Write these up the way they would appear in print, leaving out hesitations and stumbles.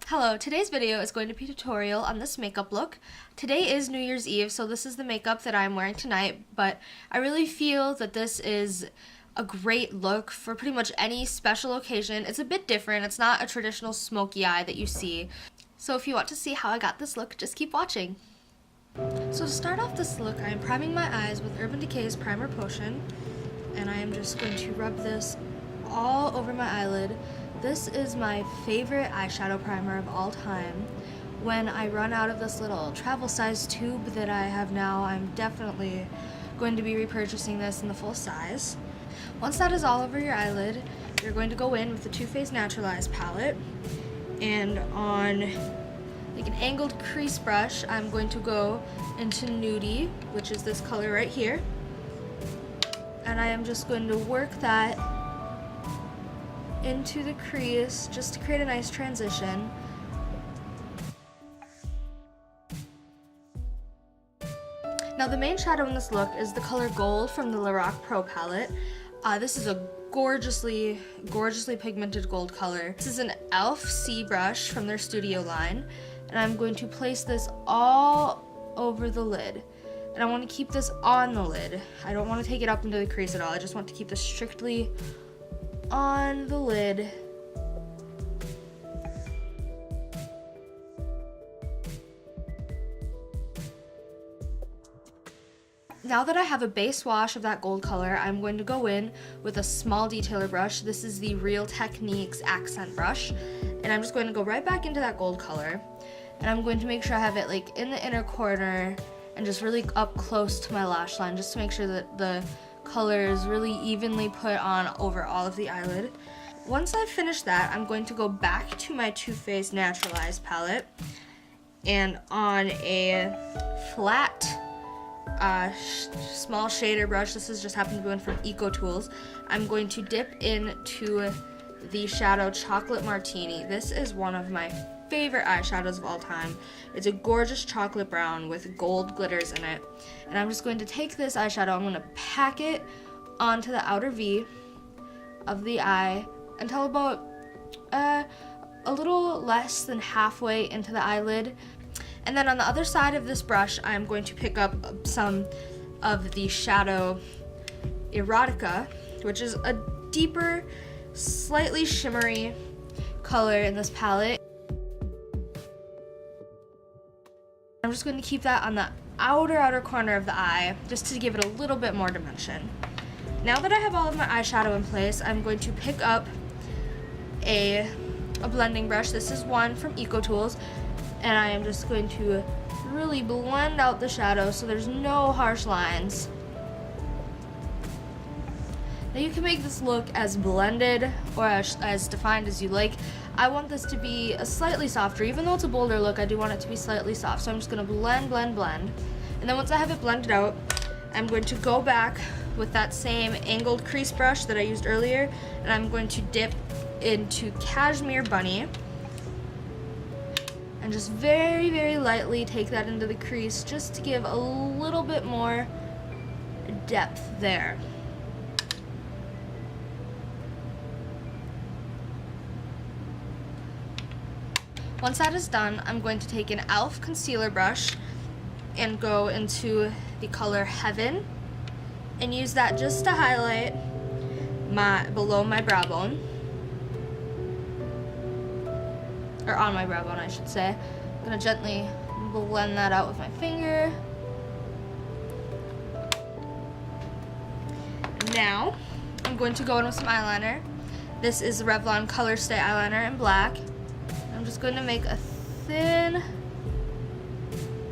Hello, today's video is going to be a tutorial on this makeup look. Today is New Year's Eve, so this is the makeup that I'm wearing tonight, but I really feel that this is a great look for pretty much any special occasion. It's a bit different. It's not a traditional smoky eye that you see. So if you want to see how I got this look, just keep watching. So to start off this look, I am priming my eyes with Urban Decay's Primer Potion, and I am just going to rub this all over my eyelid. This is my favorite eyeshadow primer of all time. When I run out of this little travel size tube that I have now, I'm definitely going to be repurchasing this in the full size. Once that is all over your eyelid, you're going to go in with the Too Faced Naturalized palette, and on like an angled crease brush, I'm going to go into Nudie, which is this color right here, and I am just going to work that into the crease just to create a nice transition. Now the main shadow in this look is the color Gold from the Lorac Pro Palette. This is a gorgeously pigmented gold color. This is an e.l.f. C brush from their studio line, and I'm going to place this all over the lid. And I want to keep this on the lid. I don't want to take it up into the crease at all. I just want to keep this strictly on the lid. Now that I have a base wash of that gold color, I'm going to go in with a small detailer brush. This is the Real Techniques accent brush, and I'm just going to go right back into that gold color, and I'm going to make sure I have it like in the inner corner and just really up close to my lash line, just to make sure that the color is really evenly put on over all of the eyelid. Once I've finished that, I'm going to go back to my Too Faced Naturalized palette, and on a flat small shader brush, this is just happened to be one from EcoTools, I'm going to dip into the shadow Chocolate Martini. This is one of my favorite eyeshadows of all time. It's a gorgeous chocolate brown with gold glitters in it, and I'm just going to take this eyeshadow, I'm going to pack it onto the outer V of the eye until about a little less than halfway into the eyelid. And then on the other side of this brush, I'm going to pick up some of the shadow Erotica, which is a deeper, slightly shimmery color in this palette. I'm just going to keep that on the outer corner of the eye, just to give it a little bit more dimension. Now that I have all of my eyeshadow in place, I'm going to pick up a blending brush. This is one from EcoTools, and I am just going to really blend out the shadow so there's no harsh lines. Now you can make this look as blended or as defined as you like. I want this to be a slightly softer, even though it's a bolder look, I do want it to be slightly soft. So I'm just gonna blend. And then once I have it blended out, I'm going to go back with that same angled crease brush that I used earlier, and I'm going to dip into Cashmere Bunny, and just very, very lightly take that into the crease just to give a little bit more depth there. Once that is done, I'm going to take an e.l.f. concealer brush and go into the color Heaven and use that just to highlight below my brow bone, or on my brow bone I should say. I'm going to gently blend that out with my finger. Now I'm going to go in with some eyeliner. This is the Revlon ColorStay Eyeliner in black. I'm just going to make a thin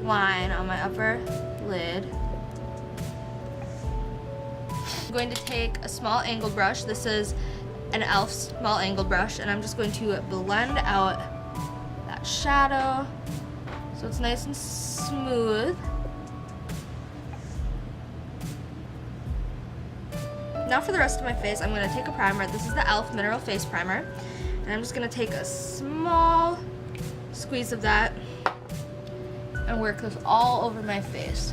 line on my upper lid. I'm going to take a small angled brush. This is an e.l.f. small angled brush, and I'm just going to blend out that shadow so it's nice and smooth. Now for the rest of my face, I'm going to take a primer. This is the e.l.f. Mineral Face Primer. And I'm just going to take a small squeeze of that and work this all over my face.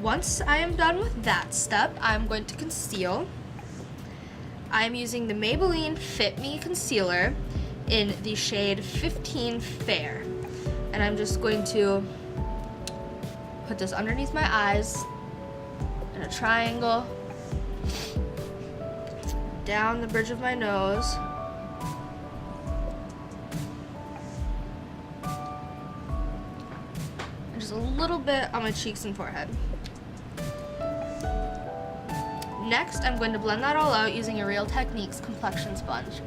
Once I am done with that step, I'm going to conceal. I'm using the Maybelline Fit Me Concealer in the shade 15 Fair. And I'm just going to put this underneath my eyes in a triangle, down the bridge of my nose, and just a little bit on my cheeks and forehead. Next, I'm going to blend that all out using a Real Techniques complexion sponge.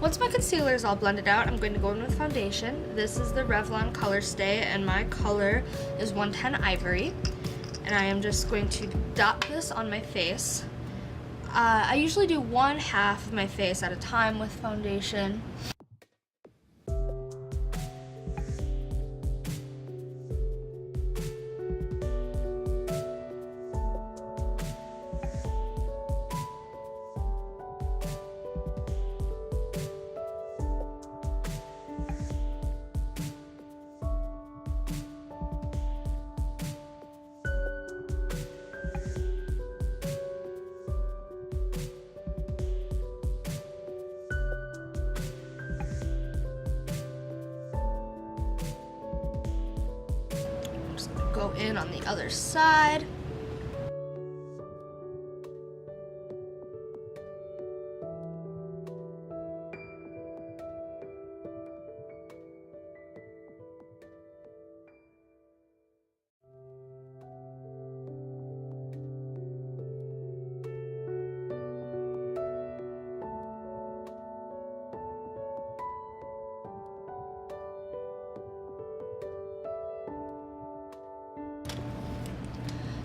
Once my concealer is all blended out, I'm going to go in with foundation. This is the Revlon ColorStay, and my color is 110 Ivory. And I am just going to dot this on my face. I usually do one half of my face at a time with foundation. Go in on the other side.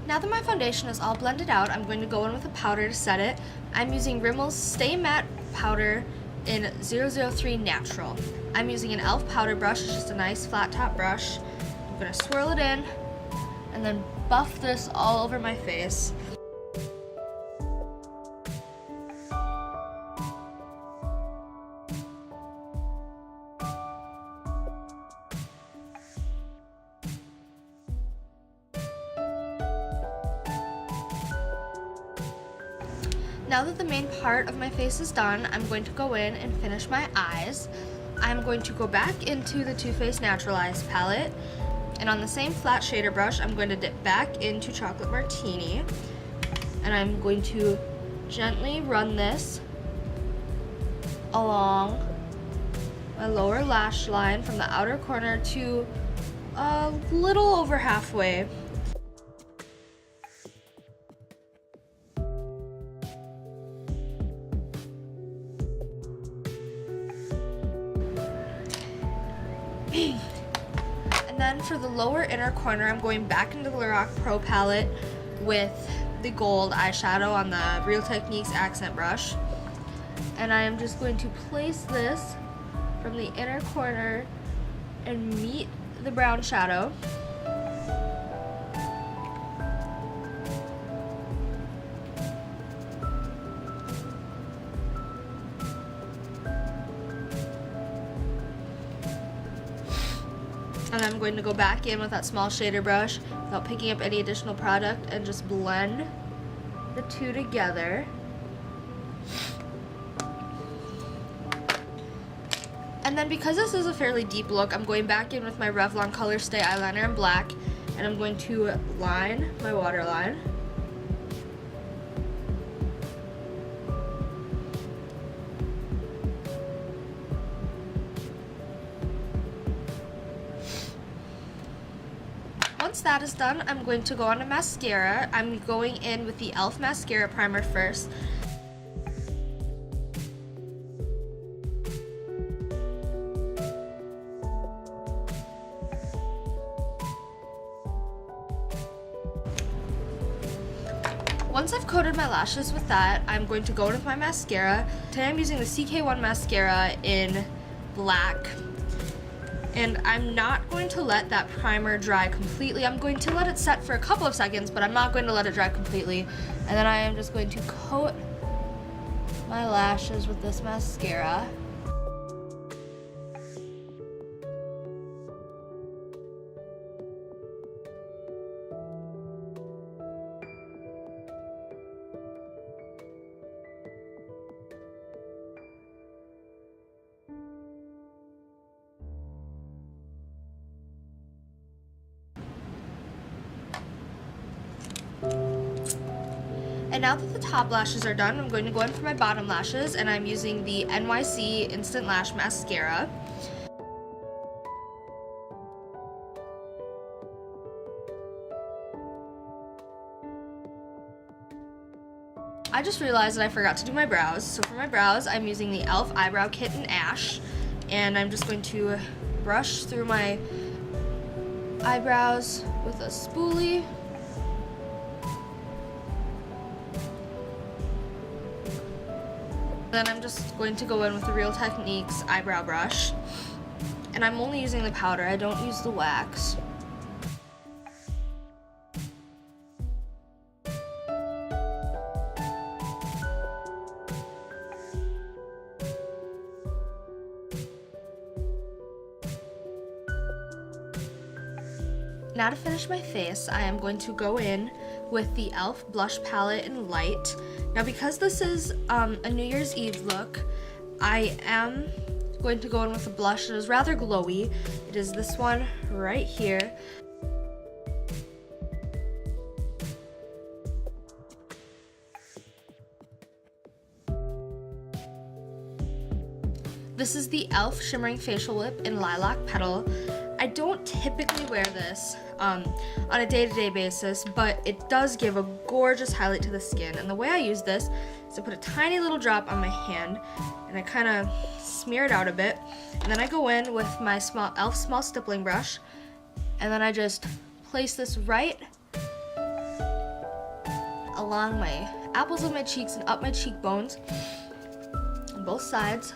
Now that my foundation is all blended out, I'm going to go in with a powder to set it. I'm using Rimmel's Stay Matte Powder in 003 Natural. I'm using an e.l.f. powder brush. It's just a nice flat top brush. I'm going to swirl it in and then buff this all over my face. Now that the main part of my face is done, I'm going to go in and finish my eyes. I'm going to go back into the Too Faced Natural Eyes palette, and on the same flat shader brush, I'm going to dip back into Chocolate Martini, and I'm going to gently run this along my lower lash line from the outer corner to a little over halfway. And then for the lower inner corner, I'm going back into the Lorac Pro Palette with the gold eyeshadow on the Real Techniques accent brush. And I am just going to place this from the inner corner and meet the brown shadow. And I'm going to go back in with that small shader brush without picking up any additional product and just blend the two together. And then because this is a fairly deep look, I'm going back in with my Revlon ColorStay Eyeliner in black, and I'm going to line my waterline. Once that is done, I'm going to go on to mascara. I'm going in with the e.l.f. Mascara Primer first. Once I've coated my lashes with that, I'm going to go in with my mascara. Today I'm using the One Mascara in black. And I'm not going to let that primer dry completely. I'm going to let it set for a couple of seconds, but I'm not going to let it dry completely. And then I am just going to coat my lashes with this mascara. And now that the top lashes are done, I'm going to go in for my bottom lashes, and I'm using the NYC InstantLash Mascara. I just realized that I forgot to do my brows. So for my brows, I'm using the e.l.f. Eyebrow Kit in Ash, and I'm just going to brush through my eyebrows with a spoolie. Then I'm just going to go in with the Real Techniques eyebrow brush. And I'm only using the powder, I don't use the wax. Now to finish my face, I am going to go in with the e.l.f. blush palette in Light. Now because this is a New Year's Eve look, I am going to go in with a blush that is rather glowy. It is this one right here. This is the e.l.f. Shimmering Facial Whip in Lilac Petal. I don't typically wear this on a day-to-day basis, but it does give a gorgeous highlight to the skin. And the way I use this is I put a tiny little drop on my hand, and I kind of smear it out a bit. And then I go in with my e.l.f. small stippling brush, and then I just place this right along my apples of my cheeks and up my cheekbones on both sides.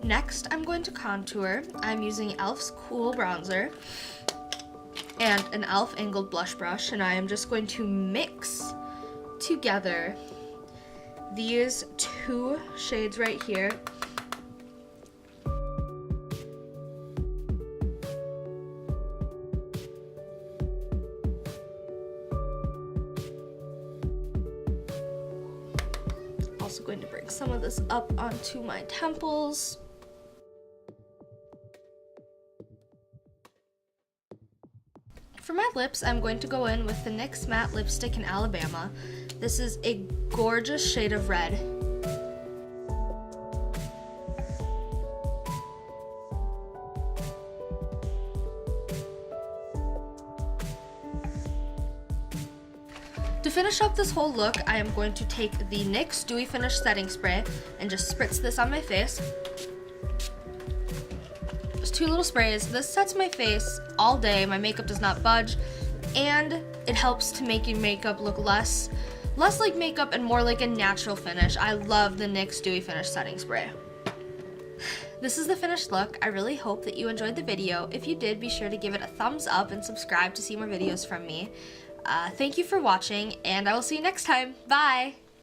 Next, I'm going to contour. I'm using e.l.f.'s Cool Bronzer and an e.l.f. angled blush brush, and I am just going to mix together these two shades right here. Also going to bring some of this up onto my temples. For my lips, I'm going to go in with the NYX Matte Lipstick in Alabama. This is a gorgeous shade of red. To finish up this whole look, I am going to take the NYX Dewy Finish Setting Spray and just spritz this on my face. Just 2 little sprays. This sets my face all day. My makeup does not budge, and it helps to make your makeup look less like makeup and more like a natural finish. I love the NYX Dewy Finish Setting Spray. This is the finished look. I really hope that you enjoyed the video. If you did, be sure to give it a thumbs up and subscribe to see more videos from me. Thank you for watching, and I will see you next time. Bye!